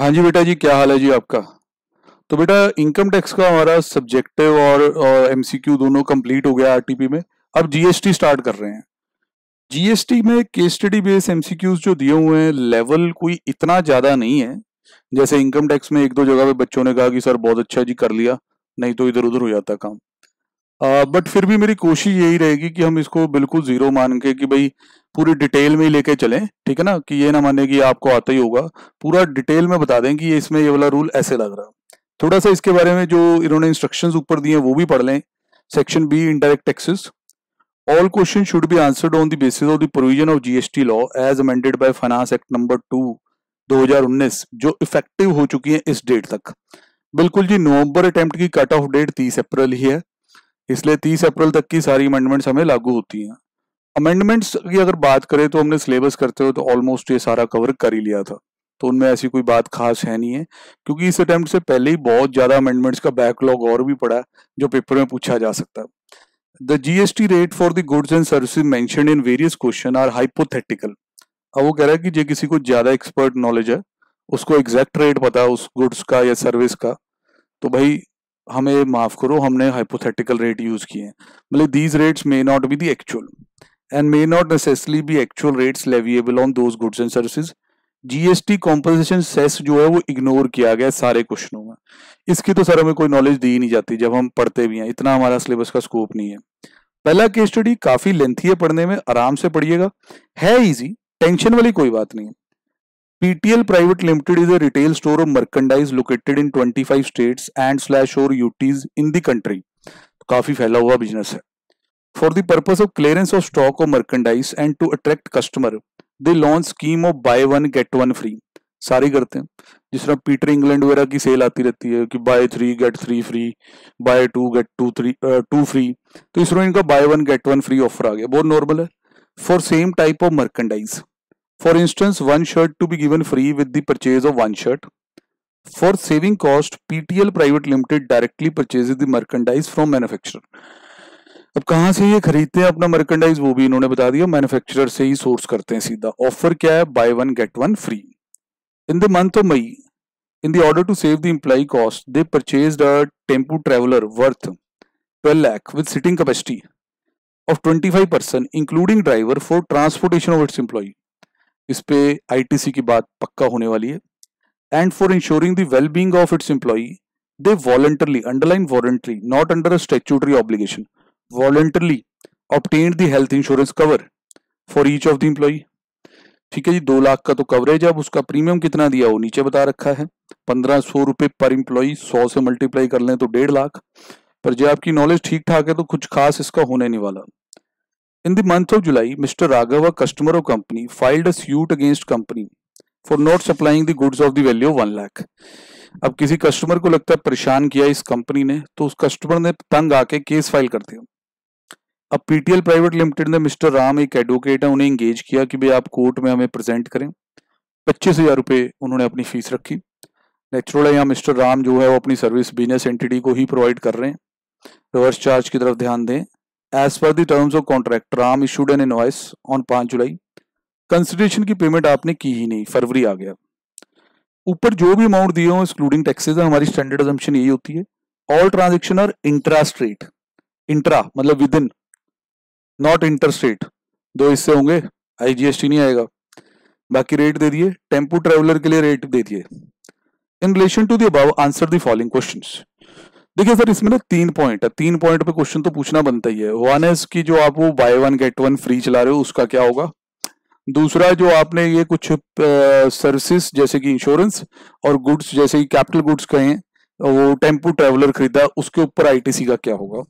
हाँ जी बेटा जी, क्या हाल है जी आपका। तो बेटा इनकम टैक्स का हमारा सब्जेक्टिव और एमसीक्यू दोनों कंप्लीट हो गया आरटीपी में। अब जीएसटी स्टार्ट कर रहे हैं। जीएसटी में केस स्टडी बेस एमसीक्यूज जो दिए हुए हैं, लेवल कोई इतना ज़्यादा नहीं है। जैसे इनकम टैक्स में एक दो जगह पे बच्चों ने कहा कि सर बहुत अच्छा जी कर लिया, नहीं तो इधर उधर हो जाता काम। बट फिर भी मेरी कोशिश यही रहेगी कि हम इसको बिल्कुल जीरो मान के कि भाई पूरी डिटेल में ही लेके चलें, ठीक है ना, कि ये ना माने कि आपको आता ही होगा। पूरा डिटेल में बता दें कि ये इसमें ये वाला रूल ऐसे लग रहा है। थोड़ा सा इसके बारे में जो इन्होंने इंस्ट्रक्शंस ऊपर दिए हैं वो भी पढ़ लें। Section B, indirect taxes. All question should be answered on the basis of the provision of GST law as amended by finance act number 2 2019, जो इफेक्टिव हो चुकी है इस डेट तक। बिल्कुल जी, नवंबर अटेम्प्ट की कट ऑफ डेट 30 अप्रैल ही है, इसलिए 30 अप्रैल तक की सारी अमेंडमेंट्स हमें लागू होती हैं। अमेंडमेंट्स की अगर बात करें तो हमने सिलेबस करते हुए तो ऑलमोस्ट ये सारा कवर कर ही लिया था, तो उनमें ऐसी कोई बात खास है नहीं है, क्योंकि इस अटेम्प्ट से पहले ही बहुत ज्यादा अमेंडमेंट्स का बैकलॉग और भी पड़ा है जो पेपर में पूछा जा सकता है। The GST rate for the goods and services mentioned in various question are hypothetical. अब वो कह रहा है कि जो किसी को ज्यादा एक्सपर्ट नॉलेज है उसको एग्जैक्ट रेट पता है उस गुड्स का या सर्विस का, तो भाई हमें माफ करो, हमने हाइपोथेटिकल रेट यूज किए हैं। मतलब these rates may not be the actual and may not necessarily be actual rates leviable on those goods and services। GST composition cess जो है वो इग्नोर किया गया सारे क्वेश्चनों में। इसकी तो सर हमें कोई नॉलेज दी ही नहीं जाती जब हम पढ़ते भी हैं, इतना हमारा सिलेबस का स्कोप नहीं है। पहला केस स्टडी काफी लेंथी है पढ़ने में, आराम से पढ़िएगा, है इजी, टेंशन वाली कोई बात नहीं है। PTL private limited is a retail store of merchandise located in 25 states and/or UTs in the country। काफी फैला हुआ बिजनेस है। For the purpose of clearance of stock of merchandise and to attract customer, they launch scheme of buy one get one free। सारी करते हैं, जिस तरह Peter England वगैरह की सेल आती रहती है कि buy 3 get 3 free, buy 2 get 2 free, तो इस तरह इनका buy one get one free offer आ गया, बहुत नॉर्मल है। For same type of merchandise, for instance one shirt to be given free with the purchase of one shirt. For saving cost, PTL private limited directly purchases the merchandise from manufacturer. अब कहाँ से ये खरीदते हैं अपना merchandise वो भी इन्होंने बता दिया, मैन्युफैक्चरर से ही सोर्स करते हैं सीधा। ऑफर क्या है? Buy one get one free. In the month of May, in the order to save the employee cost, they purchased a tempo traveler worth 12 lakh with sitting capacity of 25% including driver for transportation of its employee। इस पे ITC की बात पक्का होने वाली है। And for ensuring the well-being of its employee, they voluntarily, underline voluntarily, not under a statutory obligation, voluntarily obtained the health insurance cover for each of the employee। ठीक है जी, 2 लाख का तो कवरेज है, अब उसका प्रीमियम कितना दिया वो नीचे बता रखा है, 1500 रुपए पर एम्प्लॉई, 100 से मल्टीप्लाई कर लें तो 1.5 लाख। पर जो आपकी नॉलेज ठीक ठाक है तो कुछ खास इसका होने नहीं वाला। इन the month of July, mister Raghav, a customer of company, filed a suit against company for not supplying the goods of the value of 1 lakh. अब किसी कस्टमर को लगता है परेशान किया इस कंपनी ने, तो उस कस्टमर ने तंग आके केस फाइल कर दिया। अब पीटीएल प्राइवेट लिमिटेड ने, मिस्टर राम एक एडवोकेट है, उन्हें एंगेज किया कि भाई आप कोर्ट में हमें प्रेजेंट करें। 25,000 रुपये उन्होंने अपनी फीस रखी। नेचुरल है यहाँ मिस्टर राम जो है वो अपनी सर्विस बिजनेस एंटिटी को ही प्रोवाइड कर रहे हैं। रिवर्स चार्ज की तरफ ध्यान दें। As per the terms of contract, Ram issued an invoice on 5 July. Consideration की पेमेंट आपने की ही नहीं, फरवरी आ गया। ऊपर जो भी अमाउंट दिए हो एक्सक्लूडिंग टैक्सेस है, हमारी स्टैंडर्ड असम्पशन यही होती है। All transaction are intra state, intra मतलब within, not inter state, 2 हिस्से होंगे, आईजीएसटी नहीं आएगा। बाकी रेट दे दिए, टेम्पो ट्रेवलर के लिए रेट दे दिए। In relation to the above answer the following questions. देखिए सर इसमें ना 3 पॉइंट है, 3 पॉइंट पे क्वेश्चन तो पूछना बनता ही है। वन है कि जो आप वो bye one get one free चला रहे हो उसका क्या होगा। दूसरा, जो आपने ये कुछ सर्विसेज जैसे कि इंश्योरेंस और गुड्स जैसे कि कैपिटल गुड्स कहें, वो टेम्पो ट्रेवलर खरीदा, उसके ऊपर आईटीसी का क्या होगा।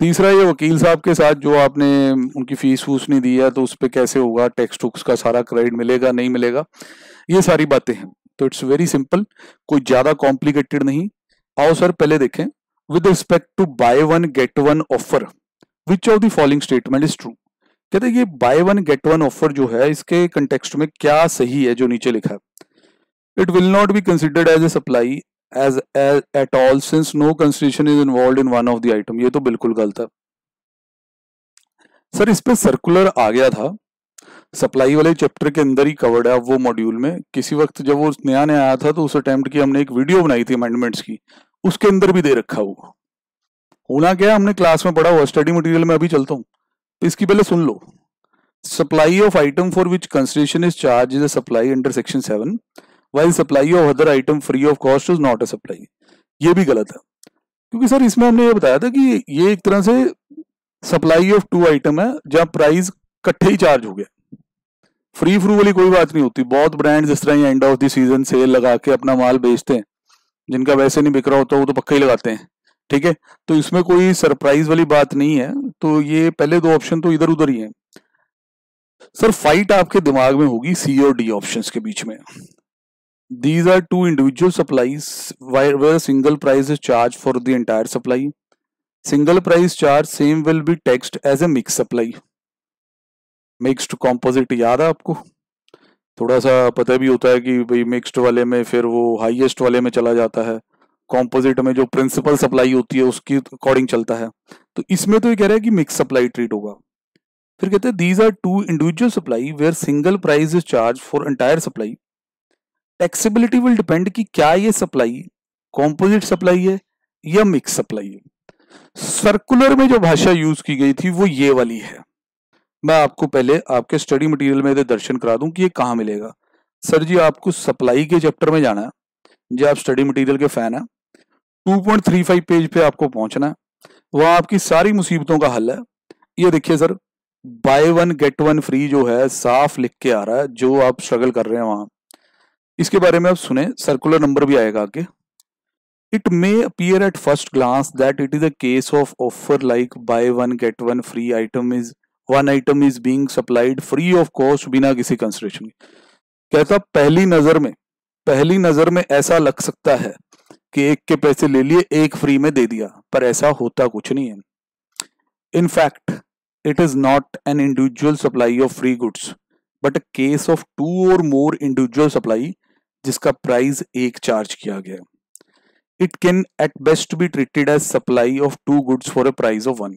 तीसरा, ये वकील साहब के साथ जो आपने उनकी फीस फूस नहीं दी है तो उस पर कैसे होगा, टैक्स टुक्स का सारा क्रेडिट मिलेगा नहीं मिलेगा, ये सारी बातें हैं। तो इट्स वेरी सिंपल, कोई ज्यादा कॉम्प्लिकेटेड नहीं। आओ सर पहले देखें, with respect to buy one get one offer which of the following statement is true. कहते हैं ये buy one get one offer जो है इसके कंटेक्स्ट में क्या सही है जो नीचे लिखा है। It will not be considered as a supply as at all since no consideration is involved in one of the item। ये तो बिल्कुल गलत है सर। इस पे सर्कुलर आ गया था, सप्लाई वाले चैप्टर के अंदर ही कवर्ड है वो मॉड्यूल में। किसी वक्त जब वो नया नया आया था तो उस अटेम्प्ट की हमने एक वीडियो बनाई थी अमेंडमेंट्स की, उसके अंदर भी दे रखा वो। होना क्या है, हमने क्लास में पढ़ा हुआ, स्टडी मटेरियल में अभी चलता हूँ, तो इसकी पहले सुन लो। Supply of item for which consideration is charge is a supply under section 7, while supply of other item free of cost is not a supply. ये भी गलत है, क्योंकि सर इसमें हमने ये बताया था कि ये एक तरह से सप्लाई ऑफ 2 आइटम है जहां प्राइस इकट्ठे ही चार्ज हो गया। फ्री फ्रू वाली कोई बात नहीं होती। बहुत ब्रांड जिस तरह end of the season cell लगा के अपना माल बेचते हैं, जिनका वैसे नहीं बिक रहा होता वो तो पक्का ही लगाते हैं, ठीक है। तो इसमें कोई सरप्राइज वाली बात नहीं है। तो ये पहले 2 ऑप्शन तो इधर उधर ही हैं। सर फाइट आपके दिमाग में होगी सी और डी ऑप्शंस के बीच में। These are 2 individual supplies where a single price is charged for the entire supply. Single price charge same will be taxed as a mixed supply. Mixed composite याद है आपको? थोड़ा सा पता भी होता है कि भाई मिक्स्ड वाले में फिर वो हाईएस्ट वाले में चला जाता है, कॉम्पोजिट में जो प्रिंसिपल सप्लाई होती है उसकी अकॉर्डिंग चलता है। तो इसमें तो ये कह रहा है कि मिक्स सप्लाई ट्रीट होगा। फिर कहते हैं these are 2 individual supply where single price is charged for entire supply. Taxability will depend कि क्या ये सप्लाई कॉम्पोजिट सप्लाई है या मिक्स सप्लाई है। सर्कुलर में जो भाषा यूज की गई थी वो ये वाली है। मैं आपको पहले आपके स्टडी मटेरियल में दर्शन करा दूं कि ये कहाँ मिलेगा। सर जी आपको सप्लाई के चैप्टर में जाना है, जो आप स्टडी मटेरियल के फैन है, 2.35 पेज पे आपको पहुंचना है। वहां आपकी सारी मुसीबतों का हल है। ये देखिए सर, बाय 1 गेट 1 फ्री जो है साफ लिख के आ रहा है, जो आप स्ट्रगल कर रहे हैं वहां इसके बारे में आप सुने। सर्कुलर नंबर भी आएगा आगे। It may appear at first glance that it is a case of offer like buy 1 get 1 free one item is being supplied free of cost बिना किसी कंसिडरेशन। कहता पहली नजर में ऐसा लग सकता है कि एक के पैसे ले लिए एक फ्री में दे दिया, पर ऐसा होता कुछ नहीं है। In fact it is not an individual supply of free goods but a case of 2 और मोर इंडिविजुअल सप्लाई जिसका प्राइस एक चार्ज किया गया। It can at best be treated as supply of 2 goods for a price of 1।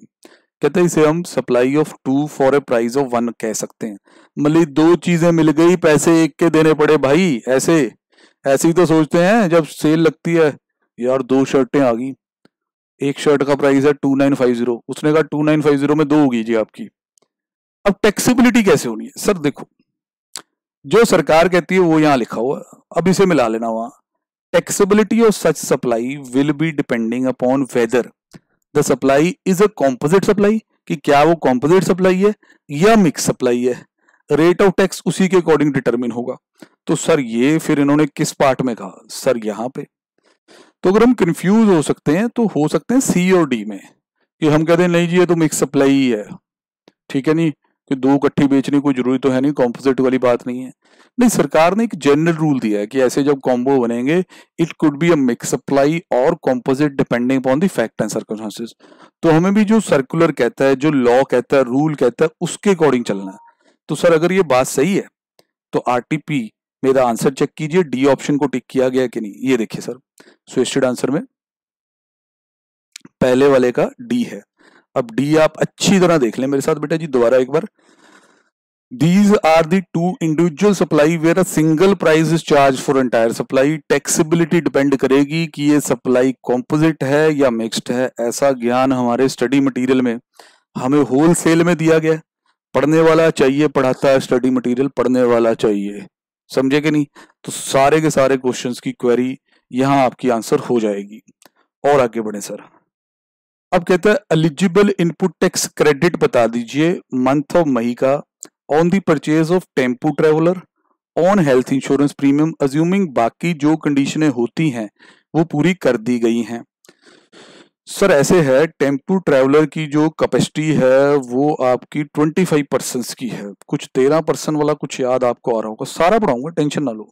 कहते हैं इसे हम supply of 2 for a price of 1 कह सकते हैं। मतलब 2 चीजें मिल गई, पैसे एक के देने पड़े भाई। ऐसे ही तो सोचते हैं जब सेल लगती है, यार 2 शर्टें आ गई, एक शर्ट का प्राइस है 2950, उसने कहा 2950 में 2 होगी जी आपकी। अब टैक्सेबिलिटी कैसे होनी है? सर देखो, जो सरकार कहती है वो यहां लिखा हुआ, अब इसे मिला लेना वहां। Taxability of such supply will be depending upon whether the supply is a composite supply, कि क्या वो कॉम्पोजिट सप्लाई है या मिक्स सप्लाई है। रेट ऑफ टैक्स उसी के अकॉर्डिंग डिटरमिन होगा। तो सर ये फिर इन्होंने किस पार्ट में कहा? सर यहाँ पे। तो अगर हम कंफ्यूज हो सकते हैं तो हो सकते हैं सी और डी में, कि हम कहते हैं नहीं जी ये तो मिक्स सप्लाई ही है, ठीक है नहीं, कि 2 इकट्ठी बेचने की कोई जरूरत तो है नहीं, कॉम्पोजिट वाली बात नहीं है। नहीं, सरकार ने एक जनरल रूल दिया है कि ऐसे जब कॉम्बो बनेंगे it could be a mix supply और composite depending upon the fact and circumstances. तो हमें भी जो सर्कुलर कहता है, जो लॉ कहता है, रूल कहता है, उसके अकॉर्डिंग चलना है। तो सर अगर ये बात सही है तो आरटीपी मेरा आंसर चेक कीजिए, डी ऑप्शन को टिक किया गया कि नहीं। ये देखिए सर, सजेस्टेड आंसर में पहले वाले का डी है। अब डी आप अच्छी तरह देख लें मेरे साथ बेटा जी दोबारा एक बार। These are the 2 individual supply where a single price is charged for entire supply. Taxability depend करेगी कि ये सप्लाई कॉम्पोजिट है या मिक्स्ड है। ऐसा ज्ञान हमारे स्टडी मटेरियल में हमें होलसेल में दिया गया। पढ़ने वाला चाहिए पढ़ाता है, स्टडी मटेरियल पढ़ने वाला चाहिए, समझे कि नहीं। तो सारे के सारे क्वेश्चंस की क्वेरी यहाँ आपकी आंसर हो जाएगी। और आगे बढ़े सर। अब कहता है एलिजिबल इनपुट टैक्स क्रेडिट बता दीजिए मंथ ऑफ मई का on the purchase of tempo traveller on health insurance premium, assuming बाकी जो कंडीशनें होती हैं वो पूरी कर दी गई हैं। सर ऐसे है, टेम्पू ट्रेवलर की जो कैपेसिटी है वो आपकी 25% की है, कुछ 13% वाला कुछ याद आपको आ रहा होगा, सारा पढ़ाऊंगा टेंशन ना लो।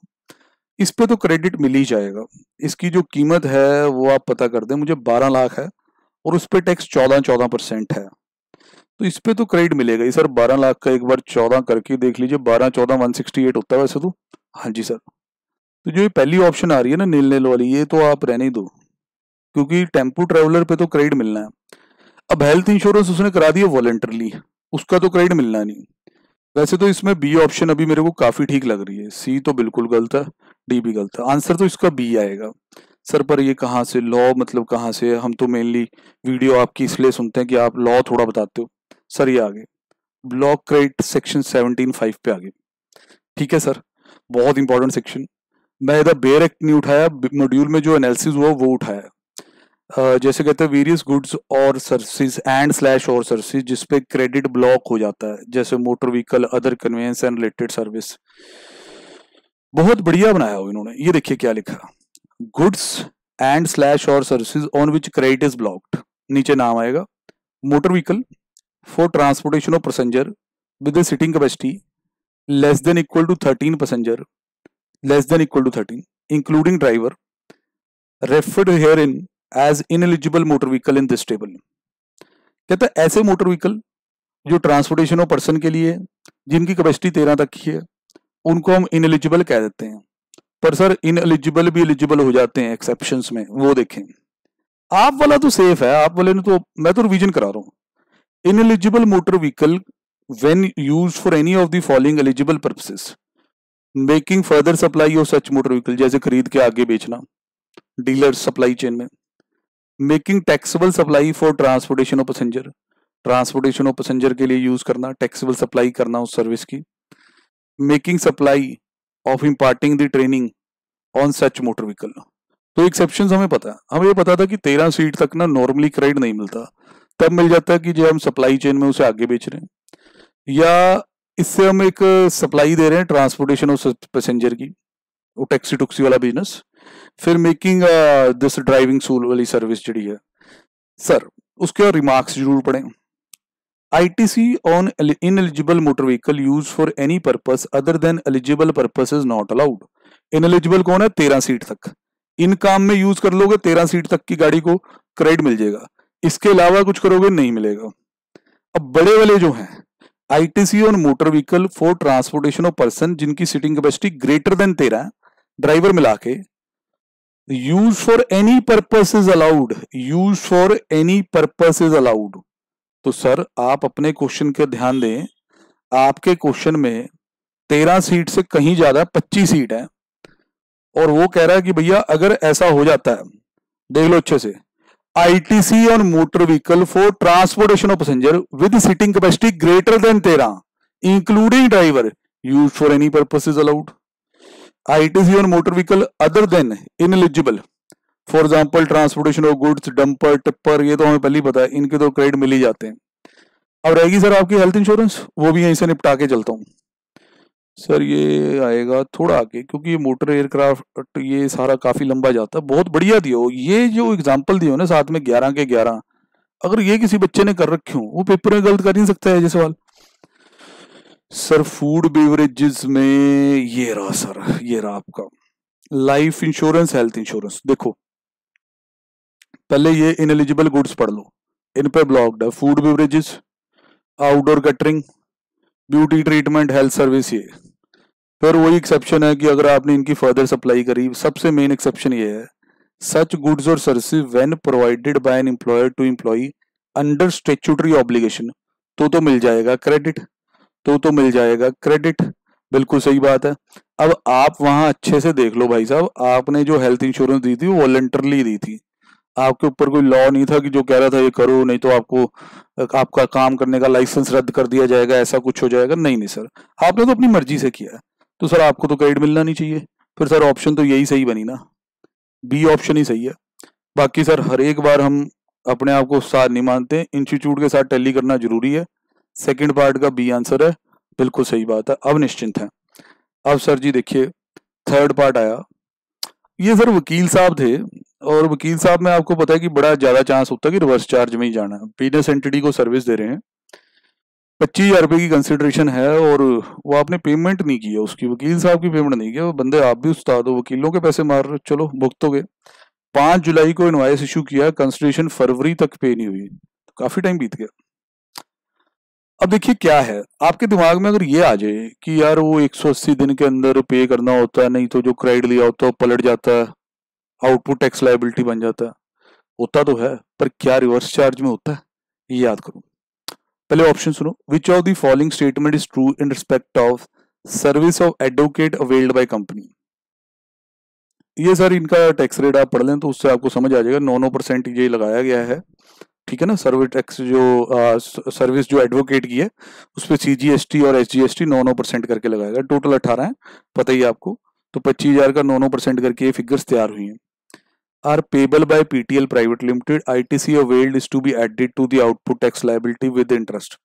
इस पे तो क्रेडिट मिल ही जाएगा। इसकी जो कीमत है वो आप पता कर दें, मुझे 12 लाख है और उस पर टैक्स 14% है, तो इस पे तो क्रेडिट मिलेगा ही सर। 12 लाख का एक बार 14 करके देख लीजिए, 12 14 168 होता है वैसे तो। हाँ जी सर। तो जो ये पहली ऑप्शन आ रही है ना नील वाली, ये तो आप रहने ही दो, क्योंकि टेम्पू ट्रेवलर पे तो क्रेडिट मिलना है। अब हेल्थ इंश्योरेंस उसने करा दिया वॉलंटरली, उसका तो क्रेडिट मिलना नहीं। वैसे तो इसमें बी ऑप्शन अभी मेरे को काफी ठीक लग रही है, सी तो बिल्कुल गलत है, डी भी गलत है। आंसर तो इसका बी आएगा सर। पर ये कहाँ से लॉ, मतलब कहाँ से? हम तो मेनली वीडियो आपकी इसलिए सुनते हैं कि आप लॉ थोड़ा बताते हो। सर ये आगे ब्लॉक क्रेडिट सेक्शन 17(5) पे आगे। ठीक है सर, बहुत इंपॉर्टेंट सेक्शन। मैं इधर बेयर एक्ट नहीं उठाया, मॉड्यूल में जो एनालिसिस हुआ वो उठाया। जैसे कहते हैं वेरियस गुड्स और सर्विसेज एंड स्लैश और सर्विसेज जिसपे क्रेडिट ब्लॉक हो जाता है, जैसे motor vehicle, other conveyance and related service. बहुत बढ़िया बनाया हो इन्होंने। ये देखिए क्या लिखा, गुड्स एंड स्लैश और services on which credit is blocked. नीचे नाम आएगा, motor vehicle for transportation of passenger with seating capacity less than equal to 13 passenger, less than equal to 13 including driver, referred here in as ineligible motor vehicle in this table. कहता है ऐसे motor vehicle जो transportation of person के लिए जिनकी capacity 13 तक की है उनको हम इनएलिजिबल कह देते हैं। पर सर इनएलिजिबल भी एलिजिबल हो जाते हैं एक्सेप्शंस में, वो देखें। आप वाला तो सेफ है, आप वाले ने तो मैं तो रिवीजन करा रहा हूं। Ineligible motor vehicle when used for any of the following eligible purposes, making further supply of such motor vehicle, जैसे खरीद के आगे बेचना डीलर सप्लाई चेन में, making taxable supply for transportation of passenger, transportation of passenger के लिए use करना, taxable supply करना उस सर्विस की, making supply of imparting the training on such motor vehicle. तो एक्सेप्शंस हमें पता है, हमें ये पता था कि 13 सीट तक ना नॉर्मली क्रेडिट नहीं मिलता, तब मिल जाता है कि जब हम सप्लाई चेन में उसे आगे बेच रहे हैं, या इससे हम एक सप्लाई दे रहे हैं ट्रांसपोर्टेशन ऑफ पैसेंजर की, वो टैक्सी टुक्सी वाला बिजनेस। फिर मेकिंग दिस ड्राइविंग स्कूल वाली सर्विस जी है सर। उसके और रिमार्क्स जरूर पढ़ें। ITC on ineligible motor vehicle use for any purpose other than eligible purpose is not allowed. Ineligible कौन है? 13 सीट तक। इन काम में यूज कर लोगे 13 सीट तक की गाड़ी को क्रेडिट मिल जाएगा, इसके अलावा कुछ करोगे नहीं मिलेगा। अब बड़े वाले जो हैं, ITC on motor vehicle for transportation of person जिनकी seating capacity greater than 13, driver मिला के, use for any purpose is allowed, use for any purpose is allowed. तो सर आप अपने क्वेश्चन के ध्यान दें, आपके क्वेश्चन में 13 सीट से कहीं ज्यादा 25 सीट है, और वो कह रहा है कि भैया अगर ऐसा हो जाता है, देख लो अच्छे से, ITC on motor vehicle for transportation of passenger with seating capacity greater than 13 including driver, use for any purpose is allowed. ITC on motor vehicle other than ineligible, for example transportation of goods, dumper, tipper, ये तो हमें पहले ही पता है, इनके तो credit मिल ही जाते हैं। अब रहेगी सर आपकी हेल्थ इंश्योरेंस, वो भी यहीं से निपटा के चलता हूँ सर। ये आएगा थोड़ा आगे, क्योंकि ये मोटर एयरक्राफ्ट ये सारा काफी लंबा जाता है। बहुत बढ़िया दियो, ये जो एग्जाम्पल दियो ना साथ में 11 के 11, अगर ये किसी बच्चे ने कर रखे हो वो पेपर में गलत कर नहीं सकता है ये सवाल। सर फूड बेवरेजेस में ये रहा सर, ये रहा आपका लाइफ इंश्योरेंस, हेल्थ इंश्योरेंस। देखो पहले ये इनएलिजिबल गुड्स पढ़ लो, इन पे ब्लॉक्ड है। Food beverages, outdoor catering, beauty treatment, health service, ये फिर वही एक्सेप्शन है कि अगर आपने इनकी फर्दर सप्लाई करी। सबसे मेन एक्सेप्शन ये है, सच गुड्स और services when provided by an employer to employee under statutory obligation, तो मिल जाएगा क्रेडिट, तो मिल जाएगा क्रेडिट। बिल्कुल सही बात है। अब आप वहां अच्छे से देख लो भाई साहब, आपने जो हेल्थ इंश्योरेंस दी थी वो वॉलंटरली दी थी, आपके ऊपर कोई लॉ नहीं था कि जो कह रहा था ये करो नहीं तो आपको आपका काम करने का लाइसेंस रद्द कर दिया जाएगा, ऐसा कुछ हो जाएगा। नहीं नहीं सर, आपने तो अपनी मर्जी से किया है, तो सर आपको तो क्रेडिट मिलना नहीं चाहिए। फिर सर ऑप्शन तो यही सही बनी ना, बी ऑप्शन ही सही है। बाकी सर हर एक बार हम अपने आप को साथ नहीं मानते, इंस्टीट्यूट के साथ टैली करना जरूरी है। सेकंड पार्ट का बी आंसर है, बिल्कुल सही बात है। अब निश्चिंत है। अब सर जी देखिए थर्ड पार्ट आया, ये सर वकील साहब थे, और वकील साहब में आपको पता है कि बड़ा ज्यादा चांस होता है कि रिवर्स चार्ज में ही जाना है। बिजनेस एंटिटी को सर्विस दे रहे हैं, 25,000 रुपए की कंसिडरेशन है, और वो आपने पेमेंट नहीं की है, उसकी वकील साहब की पेमेंट नहीं की। वो बंदे आप भी उस्ताद हो, वकीलों के पैसे मार रहे, चलो भुगतोगे। 5 जुलाई को इनवॉइस इशू किया, कंसिडरेशन फरवरी तक पे नहीं हुई, काफी टाइम बीत गया। अब देखिए क्या है आपके दिमाग में, अगर ये आ जाए कि यार वो 180 दिन के अंदर पे करना होता है, नहीं तो जो क्रेडिट लिया होता है पलट जाता है, आउटपुट टैक्स लायबिलिटी बन जाता है, होता तो है, पर क्या रिवर्स चार्ज में होता है, ये याद करो। पहले ऑप्शन सुनो, विच of the following statement is true in respect of service of advocate availed by company. ये सर इनका टैक्स रेट आप पढ़ लें तो उससे आपको समझ आ जाएगा, 9% ये लगाया गया है, ठीक है ना। सर्विस टैक्स जो सर्विस जो एडवोकेट की है उस पर CGST और SGST 9% करके लगाएगा। टोटल 18 है, पता ही आपको, तो 25,000 का 9% करके ये फिगर्स तैयार हुई हैं। Are payable by PTL private limited ITC availed is to be added to the output tax liability with interest.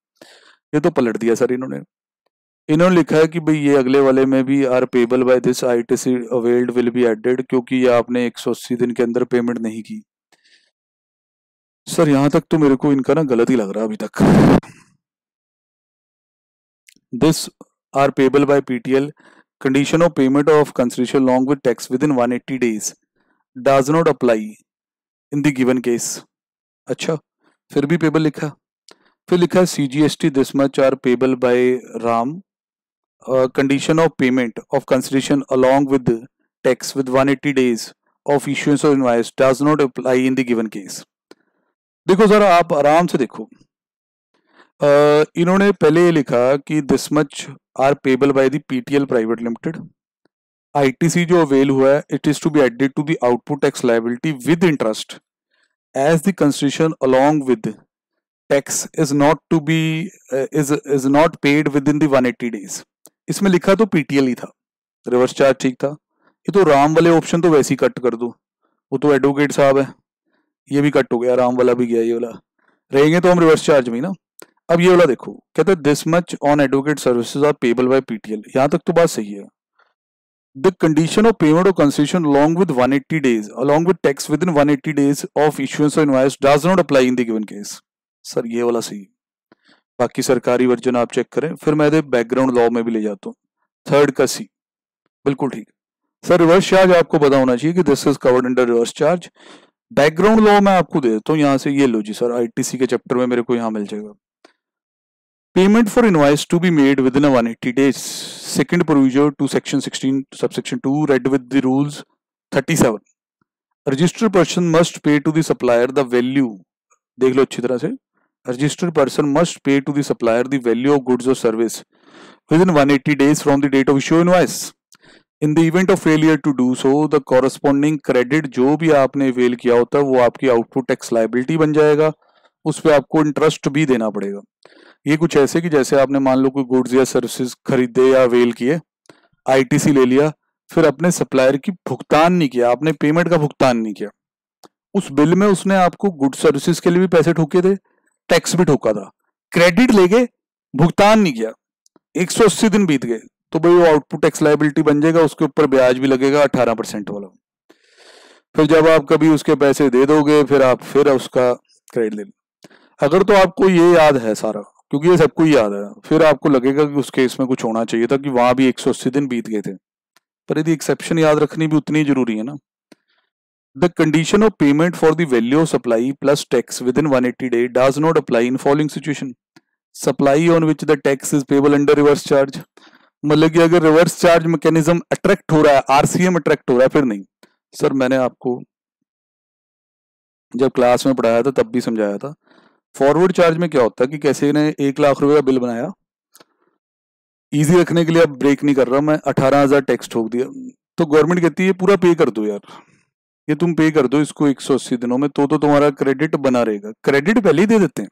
ये तो पलट दिया सर इन्होंने लिखा है कि भाई ये अगले वाले में भी are payable by this ITC availed will be added, क्योंकि ये आपने 180 दिन के अंदर पेमेंट नहीं की। सर यहां तक तो मेरे को इनका ना गलत ही लग रहा है अभी तक। This are payable by PTL condition of payment of consideration along with tax within 180 days does not apply in the given case। अच्छा, फिर भी पेबल लिखा, फिर लिखा है CGST this much are payable by RAM, condition of payment of consideration along with the tax with 180 days of issuance of invoice does not apply in the given case। देखो sir आप आराम से देखो, इन्होंने पहले ये लिखा कि this much are payable by the PTL private limited, ITC जो अवेल हुआ है it is to be added to the output tax liability with interest as the consideration along with tax is not to be is not paid with in the 180 days. इसमें लिखा तो PTL ही था, reverse charge ठीक था। ये तो राम वाले option तो वैसे ही कट कर दो, वो तो एडवोकेट साहब है, ये भी कट हो गया, राम वाला भी गया, ये वाला रहेंगे तो हम रिवर्स चार्ज में ना। अब ये वाला देखो, कहते हैं this much on advocate services are payable by PTL, यहां तक तो बात सही है। The condition of payment of concession along with 180 days along with tax within 180 days of issuance of invoice does not apply in the given case। Sir ये वाला सही, बाकी सरकारी वर्जन आप चेक करें, फिर मैं बैकग्राउंड लॉ में भी ले जाता हूँ, थर्ड का C बिल्कुल ठीक। सर रिवर्स चार्ज आपको पता होना चाहिए कि this is covered under reverse charge. Background law मैं आपको दे देता हूँ यहाँ से, ये लो जी सर, ITC के चैप्टर में मेरे को यहाँ मिल जाएगा। Payment for invoice to be made within 180 days, second provision to section 16 subsection 2 read with the rules 37। Registered person must pay to the supplier the value, देख लो अच्छी तरह से, registered person must pay to the supplier the value of goods और service within 180 days from the date of issue invoice. In the event of failure to do so the corresponding credit जो भी आपने avail किया होता है वो आपकी output tax liability बन जाएगा, उस पर आपको इंटरेस्ट भी देना पड़ेगा। ये कुछ ऐसे कि जैसे आपने मान लो कोई गुड्स या सर्विसेज खरीदे या अवेल किए, ITC ले लिया, फिर अपने सप्लायर की भुगतान नहीं किया, आपने पेमेंट का भुगतान नहीं किया, उस बिल में उसने आपको गुड सर्विसेज के लिए भी पैसे ठोके थे, टैक्स भी ठोका था, क्रेडिट ले गए, भुगतान नहीं किया, 180 दिन बीत गए, तो भाई वो आउटपुट टैक्स लायबिलिटी बन जाएगा, उसके ऊपर ब्याज भी लगेगा 18% वाला। फिर जब आप कभी उसके पैसे दे दोगे फिर आप फिर उसका क्रेडिट ले लो। अगर तो आपको ये याद है सारा, क्योंकि ये सबको ही याद है, फिर आपको लगेगा कि उस केस में कुछ होना चाहिए था कि वहां भी 180 दिन बीत गए थे, पर यदि एक्सेप्शन याद रखनी भी उतनी जरूरी है ना। The condition of payment for the value of supply plus tax with in 180 day does not apply in following situation, supply on which the tax is payable under reverse charge. मतलब कि अगर रिवर्स चार्ज मैकेनिज्म अट्रैक्ट हो रहा है, RCM attract हो रहा है, फिर नहीं। सर मैंने आपको जब क्लास में पढ़ाया था तब भी समझाया था, फॉरवर्ड चार्ज में क्या होता है कि कैसे ने 1 लाख रुपए का बिल बनाया, इजी रखने के लिए अब ब्रेक नहीं कर रहा मैं, 18,000 टैक्स ठोक दिया, तो गवर्नमेंट कहती है पूरा पे कर दो यार, ये तुम पे कर दो इसको 180 दिनों में, तो तुम्हारा क्रेडिट बना रहेगा। क्रेडिट पहले ही दे देते हैं।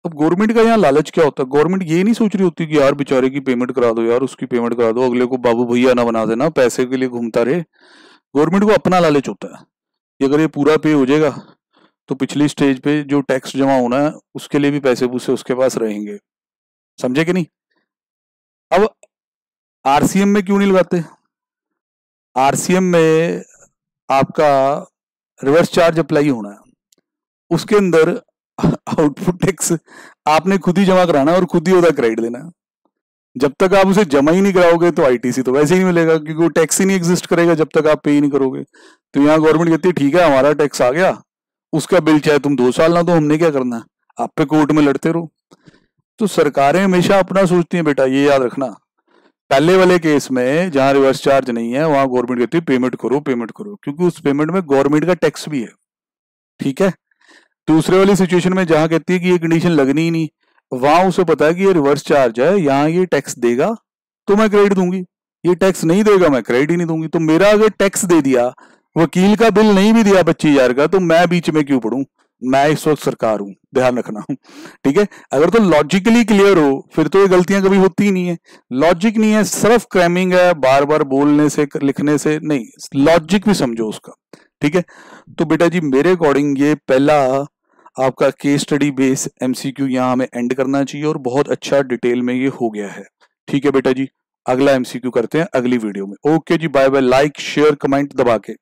अब गवर्नमेंट का यहाँ लालच क्या होता है, गवर्नमेंट ये नहीं सोच रही होती कि यार बेचारे की पेमेंट करा दो यार, उसकी पेमेंट करा दो, अगले को बाबू भैया ना बना देना, पैसे के लिए घूमता रहे। गवर्नमेंट को अपना लालच होता है कि अगर ये पूरा पे हो जाएगा तो पिछली स्टेज पे जो टैक्स जमा होना है उसके लिए भी पैसे पूसे उसके पास रहेंगे, समझे कि नहीं। अब RCM में क्यों नहीं लगाते, RCM में आपका रिवर्स चार्ज अप्लाई होना है, उसके अंदर आउटपुट टैक्स आपने खुद ही जमा कराना और खुद ही उसका क्रेडिट देना है। जब तक आप उसे जमा ही नहीं कराओगे तो ITC तो वैसे ही नहीं मिलेगा, क्योंकि वो टैक्स ही नहीं एग्जिस्ट करेगा जब तक आप पे ही नहीं करोगे। तो यहाँ गवर्नमेंट कहती है ठीक है हमारा टैक्स आ गया, उसका बिल चाहे तुम 2 साल ना दो, हमने क्या करना है, आप पे कोर्ट में लड़ते रहो। तो सरकारें हमेशा अपना सोचती हैं बेटा, ये याद रखना। पहले वाले केस में जहां रिवर्स चार्ज नहीं है वहां गवर्नमेंट कहती है पेमेंट करो पेमेंट करो, क्योंकि उस पेमेंट में गवर्नमेंट का टैक्स भी है, ठीक है। दूसरे वाली सिचुएशन में जहां कहती है कि ये कंडीशन लगनी ही नहीं, वहां उसे पता है कि ये रिवर्स चार्ज है, यहाँ ये टैक्स देगा तो मैं क्रेडिट दूंगी, ये टैक्स नहीं देगा मैं क्रेडिट ही नहीं दूंगी। तो मेरा अगर टैक्स दे दिया, वकील का बिल नहीं भी दिया 25,000 का, तो मैं बीच में क्यों पढ़ूं? मैं इस वक्त सरकार हूं, ध्यान रखना। ठीक है, अगर तो लॉजिकली क्लियर हो फिर तो ये गलतियां कभी होती ही नहीं है। लॉजिक नहीं है, सिर्फ क्रैमिंग है, बार बार बोलने से लिखने से नहीं, लॉजिक भी समझो उसका। ठीक है, तो बेटा जी मेरे अकॉर्डिंग ये पहला आपका केस स्टडी बेस एमसीक्यू यहाँ हमें एंड करना चाहिए, और बहुत अच्छा डिटेल में ये हो गया है। ठीक है बेटा जी, अगला एमसीक्यू करते हैं अगली वीडियो में। Okay ji, bye bye. Like share comment दबा के।